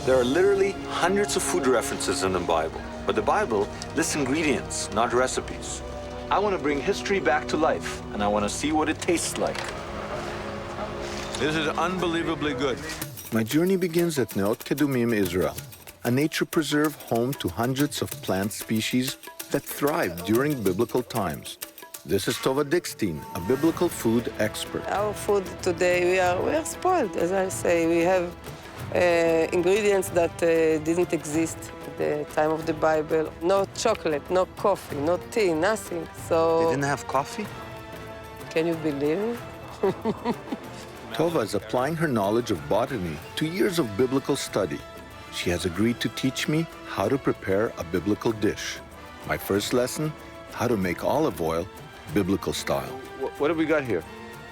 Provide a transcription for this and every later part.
There are literally hundreds of food references in the Bible, but the Bible lists ingredients, not recipes. I want to bring history back to life, and I want to see what it tastes like. This is unbelievably good. My journey begins at Neot Kedumim, Israel, a nature preserve home to hundreds of plant species that thrived during biblical times. This is Tova Dickstein, a biblical food expert. Our food today, we are spoiled, as I say. We have ingredients that didn't exist at the time of the Bible. No chocolate, no coffee, no tea, nothing. So They didn't have coffee? can you believe it? Tova is applying her knowledge of botany to years of biblical study. She has agreed to teach me how to prepare a biblical dish. My first lesson, how to make olive oil biblical style. What have we got here?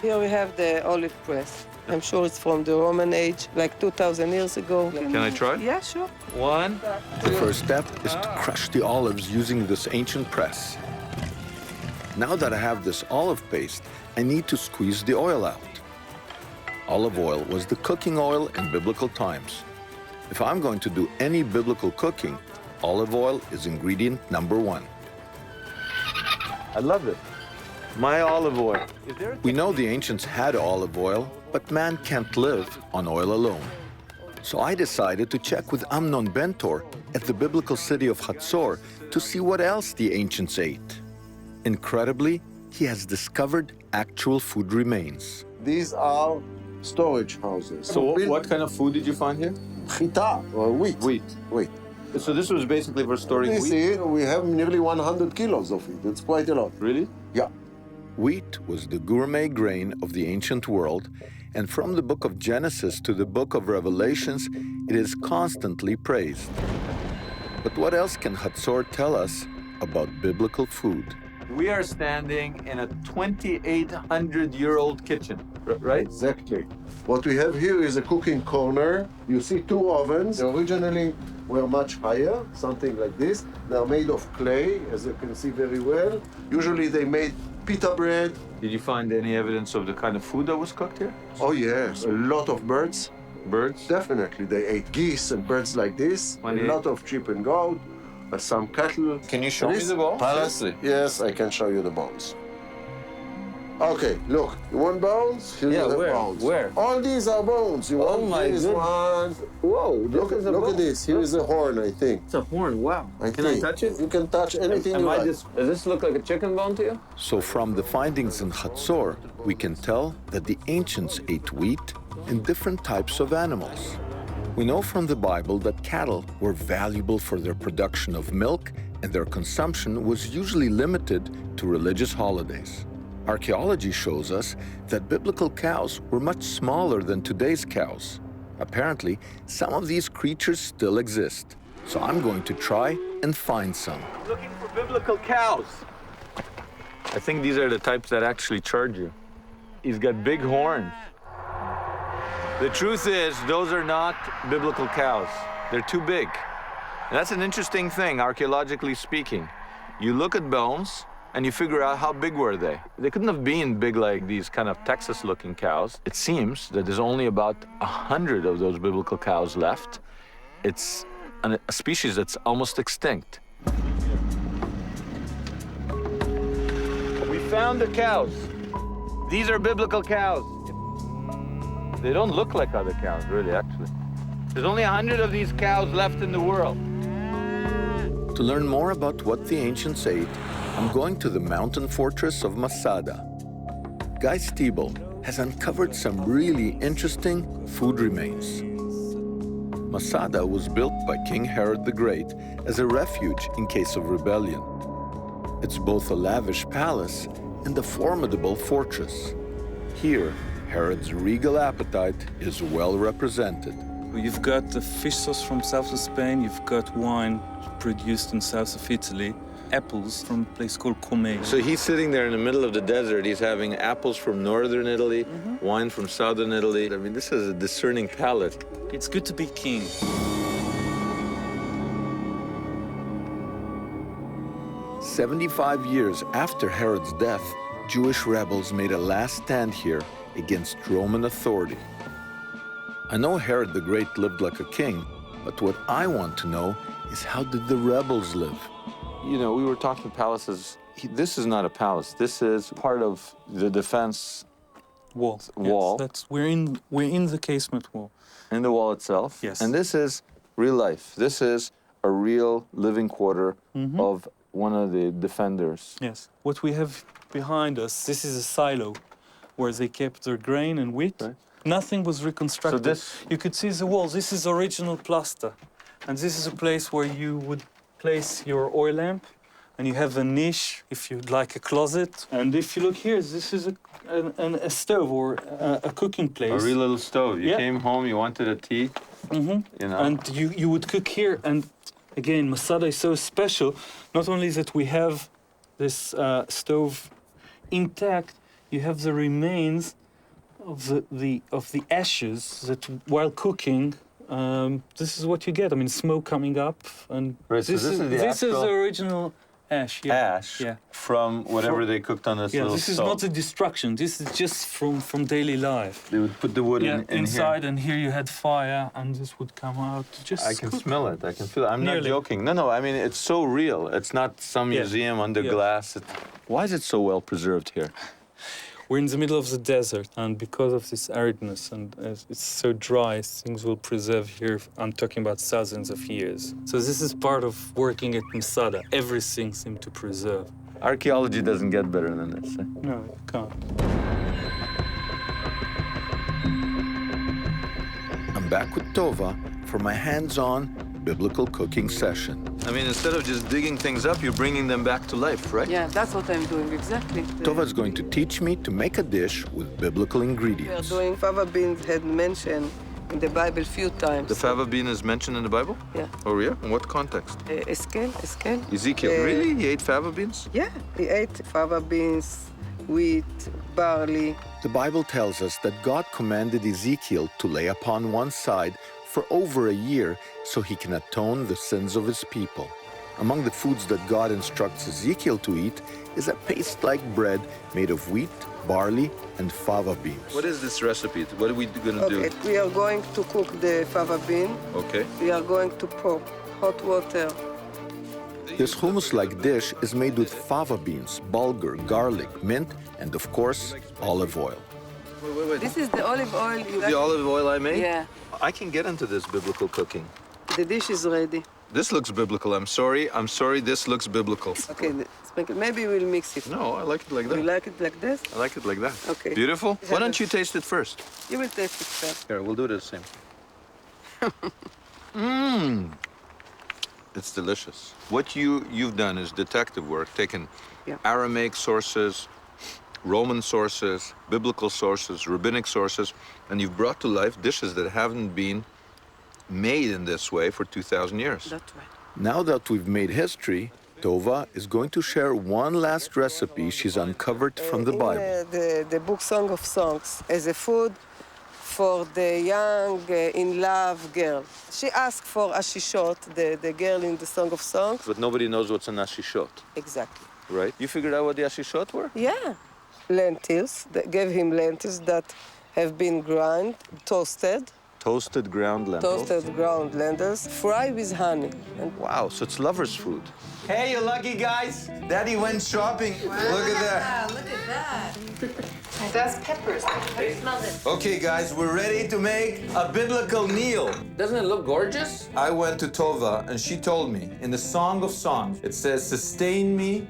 Here we have the olive press. I'm sure it's from the Roman age, like 2,000 years ago. Can I try? Yeah, sure. One. The first step is to crush the olives using this ancient press. Now that I have this olive paste, I need to squeeze the oil out. Olive oil was the cooking oil in biblical times. If I'm going to do any biblical cooking, olive oil is ingredient number one. I love it. My olive oil. We know the ancients had olive oil, but man can't live on oil alone. So I decided to check with Amnon Bentor at the biblical city of Hatzor to see what else the ancients ate. Incredibly, he has discovered actual food remains. These are storage houses. So what kind of food did you find here? Chita, or wheat. Wheat. So this was basically for storing You wheat? see, we have nearly 100 kilos of it. It's quite a lot. Really? Yeah. Wheat was the gourmet grain of the ancient world, and from the book of Genesis to the book of Revelations, it is constantly praised. But what else can Hatzor tell us about biblical food? We are standing in a 2,800-year-old kitchen, right? Exactly. What we have here is a cooking corner. You see two ovens. They originally were much higher, something like this. They're made of clay, as you can see very well. Usually they made pita bread. Did you find any evidence of the kind of food that was cooked here? Oh yes, a lot of birds. Birds? Definitely, they ate geese and birds like this. A lot of sheep and goat, some cattle. Can you show me the bones? Palace? Yes, I can show you the bones. Okay, look, you want bones? Here you have bones. Where? All these are bones. You want this one? Whoa, Look at this. Here is a horn, I think. It's a horn, wow. Can I touch it? You can touch anything you like. Does this look like a chicken bone to you? So from the findings in Hatzor, we can tell that the ancients ate wheat and different types of animals. We know from the Bible that cattle were valuable for their production of milk, and their consumption was usually limited to religious holidays. Archeology shows us that biblical cows were much smaller than today's cows. Apparently, some of these creatures still exist. So I'm going to try and find some. I'm looking for biblical cows. I think these are the types that actually charge you. He's got big horns. The truth is, those are not biblical cows. They're too big. And that's an interesting thing, archaeologically speaking. You look at bones, and you figure out how big were they. They couldn't have been big like these kind of Texas-looking cows. It seems that there's only about 100 of those biblical cows left. It's a species that's almost extinct. We found the cows. These are biblical cows. They don't look like other cows, really, actually. There's only 100 of these cows left in the world. To learn more about what the ancients ate, I'm going to the mountain fortress of Masada. Guy Stiebel has uncovered some really interesting food remains. Masada was built by King Herod the Great as a refuge in case of rebellion. It's both a lavish palace and a formidable fortress. Here, Herod's regal appetite is well represented. You've got the fish sauce from south of Spain, you've got wine produced in south of Italy, apples from a place called Comé. So he's sitting there in the middle of the desert. He's having apples from northern Italy, wine from southern Italy. I mean, this is a discerning palate. It's good to be king. 75 years after Herod's death, Jewish rebels made a last stand here against Roman authority. I know Herod the Great lived like a king, But what I want to know is, how did the rebels live? You know, we were talking palaces. This is not a palace. This is part of the defense wall. Wall. Yes, we're in the casement wall. in the wall itself. Yes. And this is real life. This is a real living quarter of one of the defenders. Yes. What we have behind us, this is a silo where they kept their grain and wheat. Right. Nothing was reconstructed. So this- You could see the walls. This is original plaster. And this is a place where you would place your oil lamp. And you have a niche, if you'd like, a closet. And if you look here, this is a stove or a cooking place. A real little stove. You Yeah. came home, you wanted a tea, you know. And you would cook here. And again, Masada is so special. Not only that we have this stove intact, you have the remains of the ashes that, while cooking, this is what you get. I mean, smoke coming up, and Right, so this is the this is actual the original ash. Yeah. ash Yeah. from whatever they cooked on this Yeah, little this is stove. not a destruction. This is just from daily life. They would put the wood Yeah, in inside, here. and here you had fire, and this would come out. Just I can cook. smell it. I can feel it. I'm Nearly. not joking. No, I mean, it's so real. It's not some Yeah. museum under Yeah. glass. Why is it so well preserved here? We're in the middle of the desert, and because of this aridness and it's so dry, things will preserve here. I'm talking about thousands of years. So this is part of working at Masada. Everything seemed to preserve. Archaeology doesn't get better than this. Eh? No, it can't. I'm back with Tova for my hands-on biblical cooking session. I mean, instead of just digging things up, you're bringing them back to life, right? Yeah, that's what I'm doing, exactly. Tova is going to teach me to make a dish with biblical We are ingredients. doing fava beans had mentioned in the Bible few times. The fava bean is mentioned in the Bible? Yeah. Oh, yeah? In what context? Eskel. Ezekiel, really? He ate fava beans? Yeah, he ate fava beans, wheat, barley. The Bible tells us that God commanded Ezekiel to lay upon one side for over a year so he can atone the sins of his people. Among the foods that God instructs Ezekiel to eat is a paste-like bread made of wheat, barley, and fava beans. What is this recipe? What are we going to Okay, we are going to cook the fava bean. Okay. We are going to pour hot water. This hummus-like dish is made with fava beans, bulgur, garlic, mint, and of course, olive oil. Wait. This is the olive oil. The olive oil I made? Yeah, I can get into this biblical cooking. the dish is ready. This looks biblical. I'm sorry, this looks biblical. Okay, sprinkle. Maybe we'll mix it. No, I like it like You that. like it like this? I like it like that. Okay. Beautiful. Why don't you taste it first? You will taste it first. Here, we'll do it the same. It's delicious. What you've done is detective work, taken Yeah. Aramaic sources, Roman sources, biblical sources, rabbinic sources, and you've brought to life dishes that haven't been made in this way for 2,000 years. That's right. Now that we've made history, Tova is going to share one last recipe she's uncovered from the In Bible. the book Song of Songs as a food for the young in-love girl. She asked for ashishot, the girl in the Song of Songs. But nobody knows what's an ashishot, Exactly. right? You figured out what the ashishot were? Yeah. Lentils. They gave him lentils that have been ground, toasted, Toasted ground lentils. toasted ground lentils, fried with honey. And Wow, so it's lover's food. Hey, you lucky guys. Daddy went shopping. Look at that. Look at that. That's peppers. Smell it. Okay, guys, we're ready to make a biblical meal. Doesn't it look gorgeous? I went to Tova, and she told me, in the Song of Songs, it says, sustain me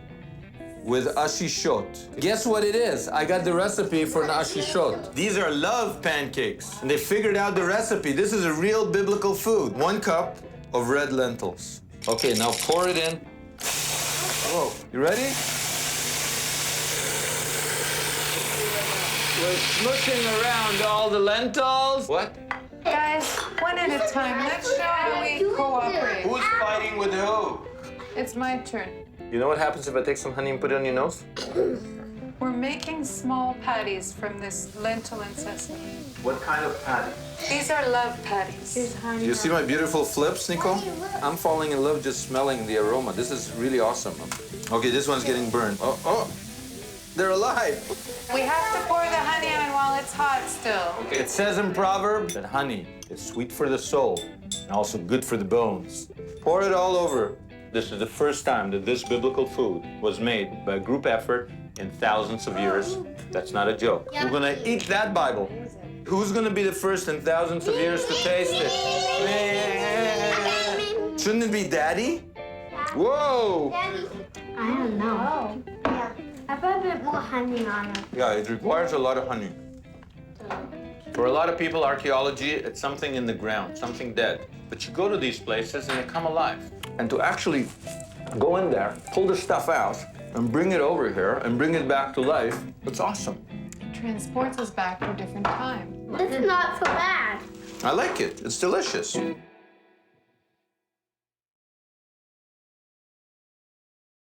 with ashishot. Guess what it is? I got the recipe for an ashishot. These are love pancakes, and they figured out the recipe. This is a real biblical food. 1 cup of red lentils. Okay, now pour it in. Whoa, you ready? We're smushing around all the lentils. What? Guys, one at a time. Let's show how we cooperate. Who's fighting with who? It's my turn. You know what happens if I take some honey and put it on your nose? We're making small patties from this lentil and sesame. What kind of patty? These are love patties. Do you see my beautiful flips, Nico? I'm falling in love just smelling the aroma. This is really awesome. Okay, this one's getting burned. Oh, they're alive. We have to pour the honey on while it's hot still. It says in Proverbs that honey is sweet for the soul and also good for the bones. Pour it all over. This is the first time that this biblical food was made by a group effort in thousands of years. That's not a joke. We're gonna eat that Bible. Who's gonna be the first in thousands of years to taste it? Shouldn't it be Daddy? Whoa! I don't know. Yeah. I put a bit more honey on it. Yeah, it requires a lot of honey. For a lot of people, archaeology, it's something in the ground, something dead. But you go to these places and they come alive. And to actually go in there, pull the stuff out, and bring it over here and bring it back to life, it's awesome. It transports us back to a different time. This is not so bad. I like it. It's delicious.